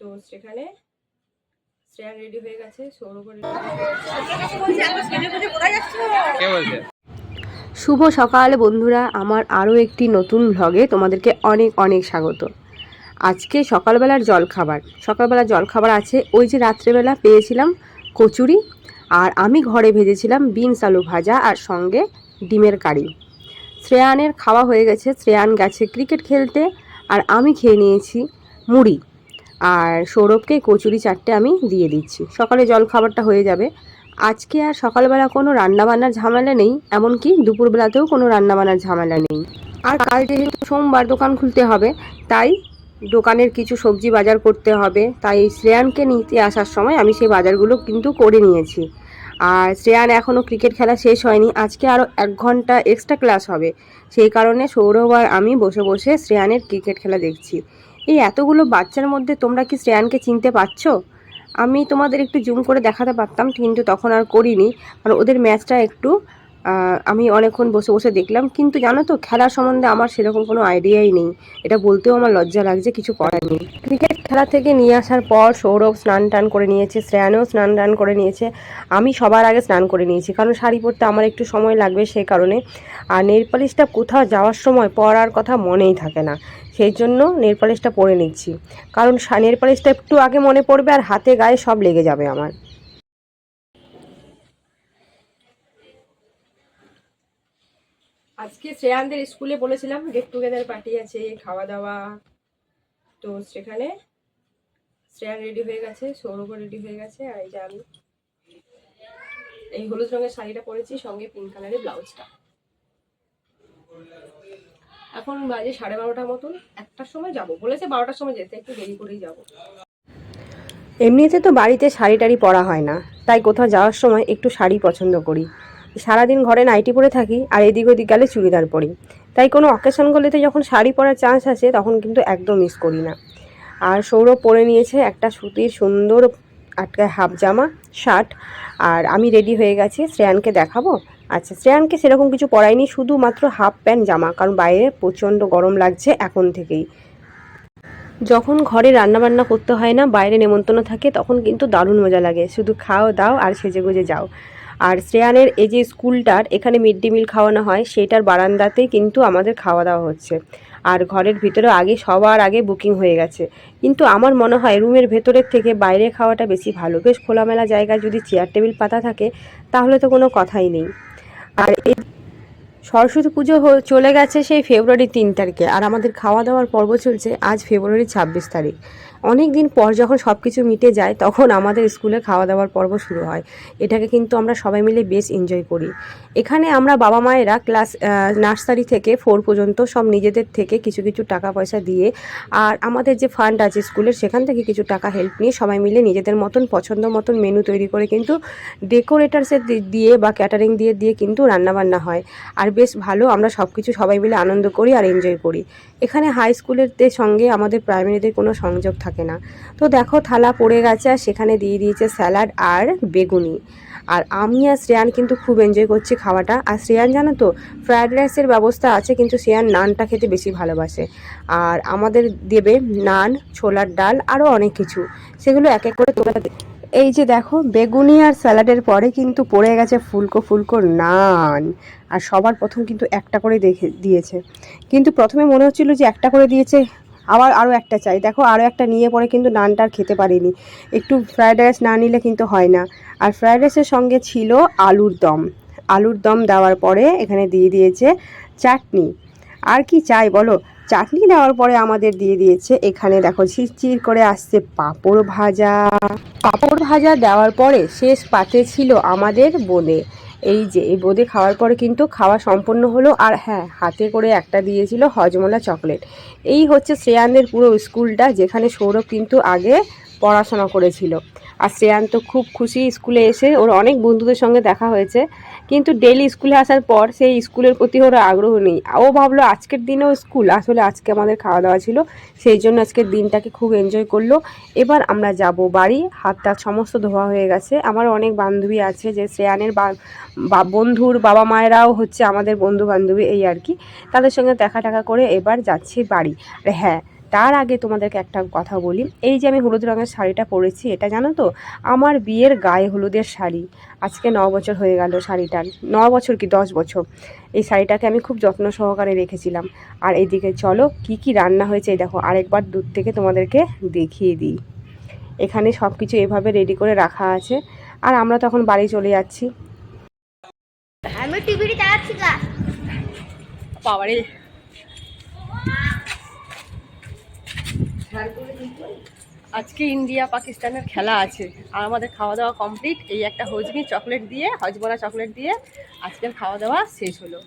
তো সেখানে শ্রেয়া রেডি হয়ে গেছে, সৌরভ শুভ সকাল বন্ধুরা, আমার আরও একটি নতুন ভ্লগে তোমাদেরকে অনেক অনেক স্বাগত। আজকে সকালবেলার জলখাবার আছে ওই যে রাত্রেবেলা পেয়েছিলাম কচুরি, আর আমি ঘরে ভেজেছিলাম বিনস আলু ভাজা আর সঙ্গে ডিমের কারি। শ্রেয়ানের খাওয়া হয়ে গেছে, শ্রেয়ান গেছে ক্রিকেট খেলতে, আর আমি খেয়ে নিয়েছি মুড়ি, আর সৌরভকে কচুরি চারটে আমি দিয়ে দিচ্ছি। সকালে জলখাবারটা হয়ে যাবে। আজকে আর সকালবেলা কোনো রান্নাবান্নার ঝামেলা নেই, এমনকি দুপুরবেলাতেও কোনো রান্নাবান্নার ঝামেলা নেই। আর কাল যেহেতু সোমবার দোকান খুলতে হবে, তাই দোকানের কিছু সবজি বাজার করতে হবে, তাই শ্রেয়ানকে নিতে আসার সময় আমি সেই বাজারগুলো কিন্তু করে নিয়েছি। আর শ্রেয়ান এখনও ক্রিকেট খেলা শেষ হয়নি, আজকে আরও 1 ঘন্টা এক্সট্রা ক্লাস হবে, সেই কারণে সৌরভ আর আমি বসে বসে শ্রেয়ানের ক্রিকেট খেলা দেখছি। এই এতগুলো বাচ্চার মধ্যে তোমরা কি শ্রেয়ানকে চিনতে পারছো? আমি তোমাদের একটু জুম করে দেখাতে পারতাম, কিন্তু তখন আর করিনি, কারণ ওদের ম্যাচটা একটু আমি অনেকক্ষণ বসে বসে দেখলাম। কিন্তু জানো তো, খেলার সম্বন্ধে আমার সেরকম কোনো আইডিয়াই নেই, এটা বলতেও আমার লজ্জা লাগছে, কিছু করার নেই। ক্রিকেট খেলা থেকে নিয়ে আসার পর সৌরভ স্নান টান করে নিয়েছে, শ্রেয়ানও স্নান টান করে নিয়েছে, আমি সবার আগে স্নান করে নিয়েছি, কারণ শাড়ি পরতে আমার একটু সময় লাগবে সেই কারণে। আর নেল পালিশটা কোথাও যাওয়ার সময় পরার কথা মনেই থাকে না, সেই জন্য নেল পালিশটা পরে নিচ্ছি, কারণ নেল পালিশটা একটু আগে মনে পড়বে আর হাতে গায়ে সব লেগে যাবে আমার। আজকে শ্রেয়ানদের স্কুলে বলেছিলাম গেট টুগেদার পার্টি আছে, খাওয়া দাওয়া, তো সেখানে শ্রেয়ান রেডি হয়ে গেছে, সৌরভ রেডি হয়ে গেছে, আর এই যে আমি এই হলুদ রঙের শাড়িটা পরেছি, সঙ্গে পিঙ্ক কালারের ব্লাউজটা। এখন বাজে 12:30 মতন, 1টার সময় যাব বলেছে, 12টার সময় যেতে, একটু দেরি করেই যাব। এমনিতে তো বাড়িতে শাড়ি টাড়ি পরা হয় না, তাই কোথাও যাওয়ার সময় একটু শাড়ি পছন্দ করি। সারাদিন ঘরে নাইটি পরে থাকি, আর এদিক ওদিক গেলে চুড়িদার পরি, তাই কোনো অকেশনগুলিতে যখন শাড়ি পরার চান্স আসে তখন কিন্তু একদম মিস করি না। আর সৌরভ পরে নিয়েছে একটা সুতির সুন্দর আটকায় হাফ জামা শার্ট, আর আমি রেডি হয়ে গেছি, শ্রেয়ানকে দেখাবো। আচ্ছা, শ্রেয়ানকে সেরকম কিছু পরাইনি, শুধুমাত্র হাফ প্যান্ট জামা, কারণ বাইরে প্রচণ্ড গরম লাগছে এখন থেকেই। যখন ঘরে রান্নাবান্না করতে হয় না, বাইরে নেমন্তন্ন থাকে, তখন কিন্তু দারুণ মজা লাগে, শুধু খাও দাও আর সেজে গুজে যাও। আর শ্রেয়ানের এই যে স্কুলটার এখানে মিড ডে মিল খাওয়ানো হয়, সেটার বারান্দাতেই কিন্তু আমাদের খাওয়া দাওয়া হচ্ছে, আর ঘরের ভিতরে আগে সবার আগে বুকিং হয়ে গেছে। কিন্তু আমার মনে হয় রুমের ভেতরের থেকে বাইরে খাওয়াটা বেশি ভালো, বেশ খোলামেলা জায়গায় যদি চেয়ার টেবিল পাতা থাকে তাহলে তো কোনো কথাই নেই। আর এই সরস্বতী পুজো চলে গেছে সেই ফেব্রুয়ারি 3 তারিখে, আর আমাদের খাওয়া দাওয়ার পর্ব চলছে আজ ফেব্রুয়ারি 26 তারিখ। অনেক দিন পর যখন সব কিছু মিটে যায় তখন আমাদের স্কুলে খাওয়া দাওয়ার পর্ব শুরু হয়, এটাকে কিন্তু আমরা সবাই মিলে বেশ এনজয় করি। এখানে আমরা বাবা মায়েরা ক্লাস নার্সারি থেকে 4 পর্যন্ত সব নিজেদের থেকে কিছু কিছু টাকা পয়সা দিয়ে, আর আমাদের যে ফান্ড আছে স্কুলের সেখান থেকে কিছু টাকা হেল্প নিয়ে সবাই মিলে নিজেদের মতন পছন্দ মতন মেনু তৈরি করে কিন্তু ডেকোরেটার্সের দিয়ে বা ক্যাটারিং দিয়ে কিন্তু রান্নাবান্না হয়। আর বেশ ভালো, আমরা সব কিছু সবাই মিলে আনন্দ করি আর এনজয় করি। এখানে হাই স্কুলেরদের সঙ্গে আমাদের প্রাইমারিদের কোনো সংযোগ থাকে না। তো দেখো থালা পড়ে গেছে, আর সেখানে দিয়ে দিয়েছে স্যালাড আর বেগুনি। আর আমি আর শ্রেয়ান কিন্তু খুব এনজয় করছি খাওয়াটা। আর শ্রেয়ান জানো তো, ফ্রায়েড রাইসের ব্যবস্থা আছে, কিন্তু শ্রেয়ান নানটা খেতে বেশি ভালোবাসে। আর আমাদের দেবে নান, ছোলার ডাল, আরও অনেক কিছু, সেগুলো এক এক করে তোমরা। এই যে দেখো, বেগুনি আর স্যালাডের পরে কিন্তু পড়ে গেছে ফুলকো ফুলকো নান, আর সবার প্রথম কিন্তু একটা করে দেখে দিয়েছে, কিন্তু প্রথমে মনে হচ্ছিল যে একটা করে দিয়েছে, আবার আরও একটা চাই, দেখো আরও একটা নিয়ে পরে কিন্তু নানটা আর খেতে পারিনি, একটু ফ্রায়েড রাইস না নিলে কিন্তু হয় না। আর ফ্রায়েড রাইসের সঙ্গে ছিল আলুর দম দেওয়ার পরে এখানে দিয়ে দিয়েছে চাটনি। আর কি চাই বলো, চাটনি দেওয়ার পরে আমাদের দিয়ে দিয়েছে এখানে দেখো ঝিরঝির করে আসছে পাঁপড় ভাজা দেওয়ার পরে শেষ পাতে ছিল আমাদের বোঁদে। এই যে এই বোঁদে খাওয়ার পরে কিন্তু খাওয়া সম্পন্ন হলো। আর হ্যাঁ, হাতে করে একটা দিয়েছিল হজমোলা চকলেট। এই হচ্ছে শ্রেয়ানদের পুরো স্কুলটা, যেখানে সৌরভ কিন্তু আগে পড়াশোনা করেছিল। আর শ্রেয়ান তো খুব খুশি, স্কুলে এসে ওর অনেক বন্ধুদের সঙ্গে দেখা হয়েছে, কিন্তু ডেলি স্কুলে আসার পর সেই স্কুলের প্রতি ওর আগ্রহ নেই। ও ভাবলো আজকের দিনেও স্কুল, আসলে আজকে আমাদের খাওয়া দাওয়া ছিল, সেই জন্য আজকের দিনটাকে খুব এনজয় করলো। এবার আমরা যাব বাড়ি, হাত টাত সমস্ত ধোয়া হয়ে গেছে। আমার অনেক বান্ধবী আছে, যে শ্রেয়ানের বন্ধুর বাবা মায়েরাও হচ্ছে আমাদের বন্ধু বান্ধবী, এই আর কি, তাদের সঙ্গে দেখা টাকা করে এবার যাচ্ছি বাড়ি। আর হ্যাঁ, তার আগে তোমাদেরকে একটা কথা বলি, এই যে আমি হলুদ রঙের শাড়িটা পরেছি, এটা জানো তো আমার বিয়ের গায়ে হলুদের শাড়ি। আজকে 9 বছর হয়ে গেল শাড়িটার, 9 বছর কি 10 বছর। এই শাড়িটাকে আমি খুব যত্ন সহকারে রেখেছিলাম। আর এইদিকে চলো কি কি রান্না হয়েছে এই দেখো, আরেকবার দূর থেকে তোমাদেরকে দেখিয়ে দিই। এখানে সব কিছু এভাবে রেডি করে রাখা আছে, আর আমরা তখন বাড়ি চলে যাচ্ছি। আমি টিভিটি চালাচ্ছি না। বাবারে, আজকে ইন্ডিয়া পাকিস্তানের খেলা আছে, আর আমাদের খাওয়া দাওয়া কমপ্লিট। এই একটা হজমি চকলেট দিয়ে, হজমলা চকলেট দিয়ে আজকের খাওয়া দাওয়া শেষ হলো।